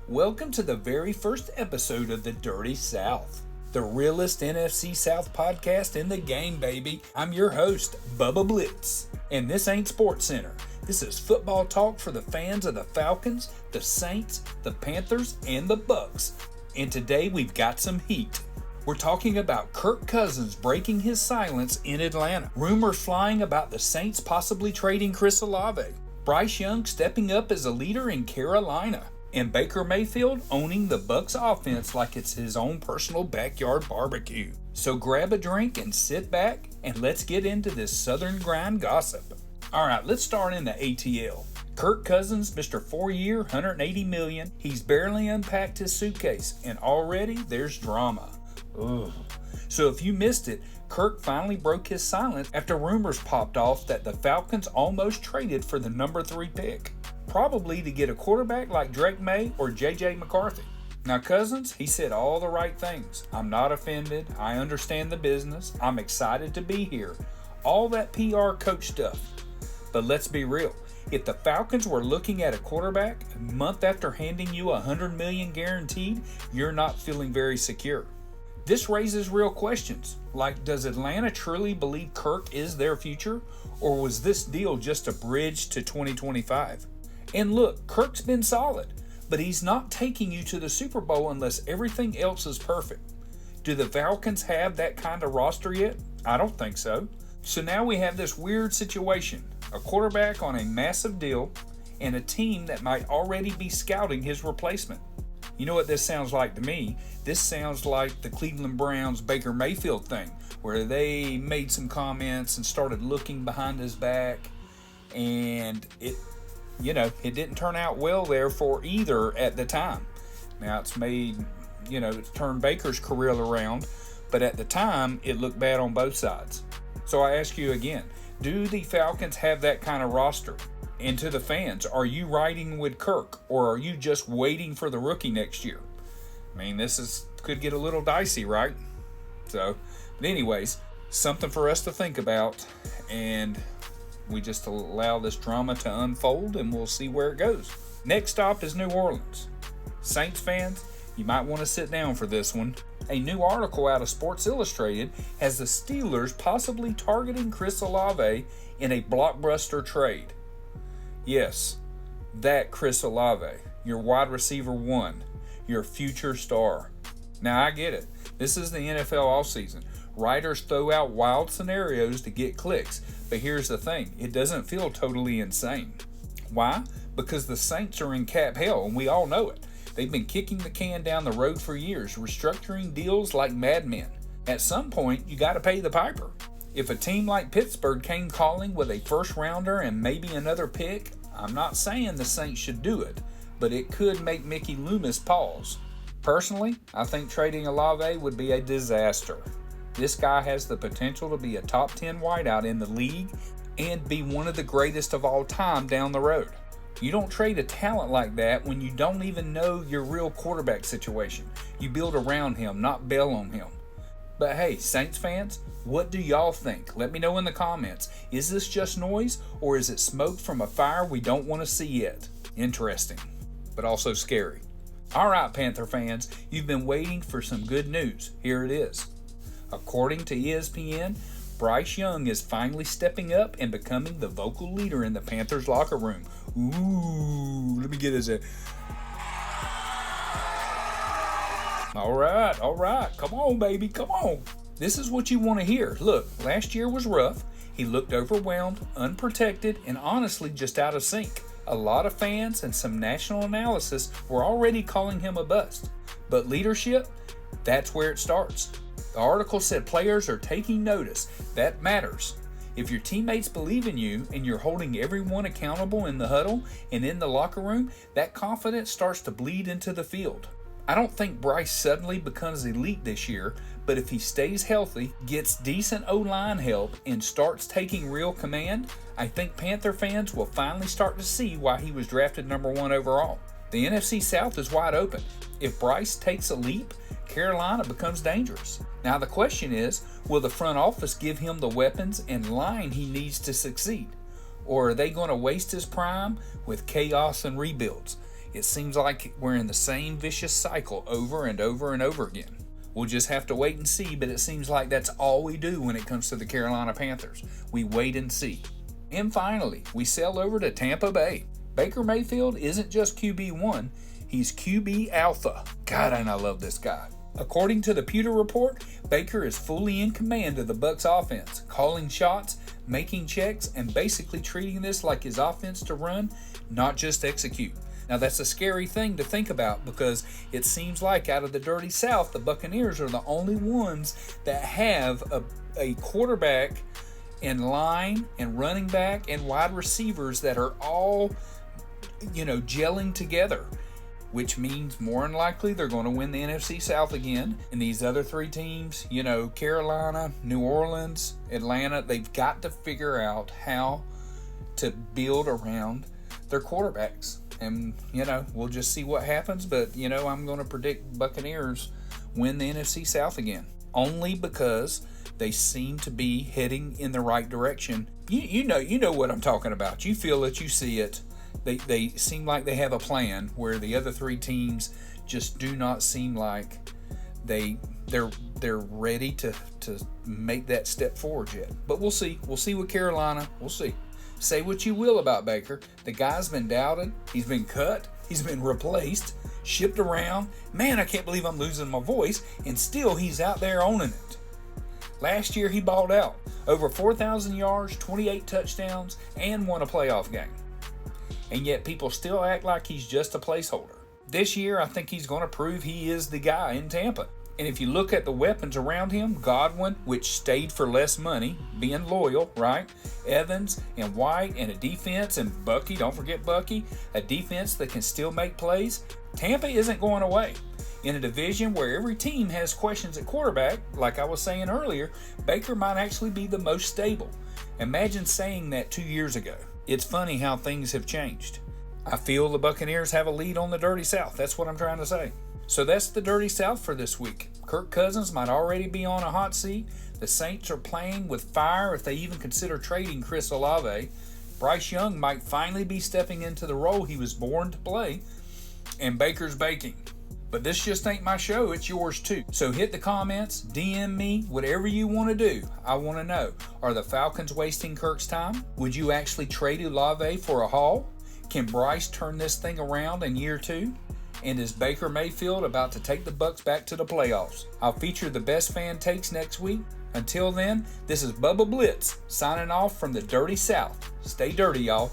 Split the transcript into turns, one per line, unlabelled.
Welcome to the very first episode of the Dirty South, the realest NFC South podcast in the game, baby. I'm your host, Bubba Blitz, and this ain't Sports Center. This is football talk for the fans of the Falcons, the Saints, the Panthers, and the Bucs. And today we've got some heat. We're talking about Kirk Cousins breaking his silence in Atlanta, rumors flying about the Saints possibly trading Chris Olave, Bryce Young stepping up as a leader in Carolina, and Baker Mayfield owning the Bucs offense like it's his own personal backyard barbecue. So grab a drink and sit back, and let's get into this Southern grind gossip. Alright, let's start in the ATL. Kirk Cousins, Mr. 4-year, $180 million. He's barely unpacked his suitcase, and already there's drama. Ugh. So if you missed it, Kirk finally broke his silence after rumors popped off that the Falcons almost traded for the number 3 pick. Probably to get a quarterback like Drake May or J.J. McCarthy. Now Cousins, he said all the right things. I'm not offended. I understand the business. I'm excited to be here. All that PR coach stuff. But let's be real. If the Falcons were looking at a quarterback a month after handing you $100 million guaranteed, you're not feeling very secure. This raises real questions, like does Atlanta truly believe Kirk is their future, or was this deal just a bridge to 2025? And look, Kirk's been solid, but he's not taking you to the Super Bowl unless everything else is perfect. Do the Falcons have that kind of roster yet? I don't think so. So now we have this weird situation, a quarterback on a massive deal, and a team that might already be scouting his replacement. You know what this sounds like to me? This sounds like the Cleveland Browns Baker Mayfield thing, where they made some comments and started looking behind his back, and it didn't turn out well there for either at the time. Now it's it's turned Baker's career around, but at the time it looked bad on both sides. So I ask you again, do the Falcons have that kind of roster? And to the fans, are you riding with Kirk, or are you just waiting for the rookie next year? I mean, could get a little dicey, right? But anyways, something for us to think about, and we just allow this drama to unfold, and we'll see where it goes. Next stop is New Orleans. Saints fans, you might want to sit down for this one. A new article out of Sports Illustrated has the Steelers possibly targeting Chris Olave in a blockbuster trade. Yes, that Chris Olave, your wide receiver 1, your future star. Now I get it. This is the NFL offseason. Writers throw out wild scenarios to get clicks, but here's the thing, it doesn't feel totally insane. Why? Because the Saints are in cap hell, and we all know it. They've been kicking the can down the road for years, restructuring deals like madmen. At some point, you got to pay the piper. If a team like Pittsburgh came calling with a first rounder and maybe another pick, I'm not saying the Saints should do it, but it could make Mickey Loomis pause. Personally, I think trading Olave would be a disaster. This guy has the potential to be a top 10 wideout in the league and be one of the greatest of all time down the road. You don't trade a talent like that when you don't even know your real quarterback situation. You build around him, not bail on him. But hey, Saints fans, what do y'all think? Let me know in the comments. Is this just noise, or is it smoke from a fire we don't want to see yet? Interesting, but also scary. Alright, Panther fans, you've been waiting for some good news. Here it is. According to ESPN, Bryce Young is finally stepping up and becoming the vocal leader in the Panthers locker room. Ooh, let me get his... All right. Come on, baby. Come on. This is what you want to hear. Look, last year was rough. He looked overwhelmed, unprotected, and honestly just out of sync. A lot of fans and some national analysis were already calling him a bust. But leadership, that's where it starts. The article said players are taking notice. That matters. If your teammates believe in you and you're holding everyone accountable in the huddle and in the locker room, that confidence starts to bleed into the field. I don't think Bryce suddenly becomes elite this year, but if he stays healthy, gets decent O-line help, and starts taking real command, I think Panther fans will finally start to see why he was drafted number 1 overall. The NFC South is wide open. If Bryce takes a leap, Carolina becomes dangerous. Now the question is, will the front office give him the weapons and line he needs to succeed? Or are they going to waste his prime with chaos and rebuilds? It seems like we're in the same vicious cycle over and over and over again. We'll just have to wait and see, but it seems like that's all we do when it comes to the Carolina Panthers. We wait and see. And finally, we sail over to Tampa Bay. Baker Mayfield isn't just QB1, he's QB Alpha. God, and I love this guy. According to the Pewter Report, Baker is fully in command of the Bucs offense, calling shots, making checks, and basically treating this like his offense to run, not just execute. Now that's a scary thing to think about because it seems like out of the Dirty South, the Buccaneers are the only ones that have a quarterback and line and running back and wide receivers that are all, gelling together, which means more than likely they're going to win the NFC South again. And these other three teams, Carolina, New Orleans, Atlanta, they've got to figure out how to build around their quarterbacks. And, we'll just see what happens. But, I'm going to predict Buccaneers win the NFC South again. Only because they seem to be heading in the right direction. You know what I'm talking about. You feel it, you see it. They seem like they have a plan where the other three teams just do not seem like they're ready to make that step forward yet. But we'll see. We'll see with Carolina. We'll see. Say what you will about Baker. The guy's been doubted. He's been cut. He's been replaced, shipped around. Man, I can't believe I'm losing my voice. And still, he's out there owning it. Last year, he balled out. Over 4,000 yards, 28 touchdowns, and won a playoff game. And yet, people still act like he's just a placeholder. This year, I think he's going to prove he is the guy in Tampa. And if you look at the weapons around him, Godwin, which stayed for less money, being loyal, right? Evans and White and a defense, and Bucky, don't forget Bucky, a defense that can still make plays. Tampa isn't going away. In a division where every team has questions at quarterback, like I was saying earlier, Baker might actually be the most stable. Imagine saying that 2 years ago. It's funny how things have changed. I feel the Buccaneers have a lead on the Dirty South. That's what I'm trying to say. So that's the Dirty South for this week. Kirk Cousins might already be on a hot seat. The Saints are playing with fire if they even consider trading Chris Olave. Bryce Young might finally be stepping into the role he was born to play. And Baker's baking. But this just ain't my show, it's yours too. So hit the comments, DM me, whatever you want to do. I want to know, are the Falcons wasting Kirk's time? Would you actually trade Olave for a haul? Can Bryce turn this thing around in year 2? And is Baker Mayfield about to take the Bucs back to the playoffs? I'll feature the best fan takes next week. Until then, this is Bubba Blitz signing off from the Dirty South. Stay dirty, y'all.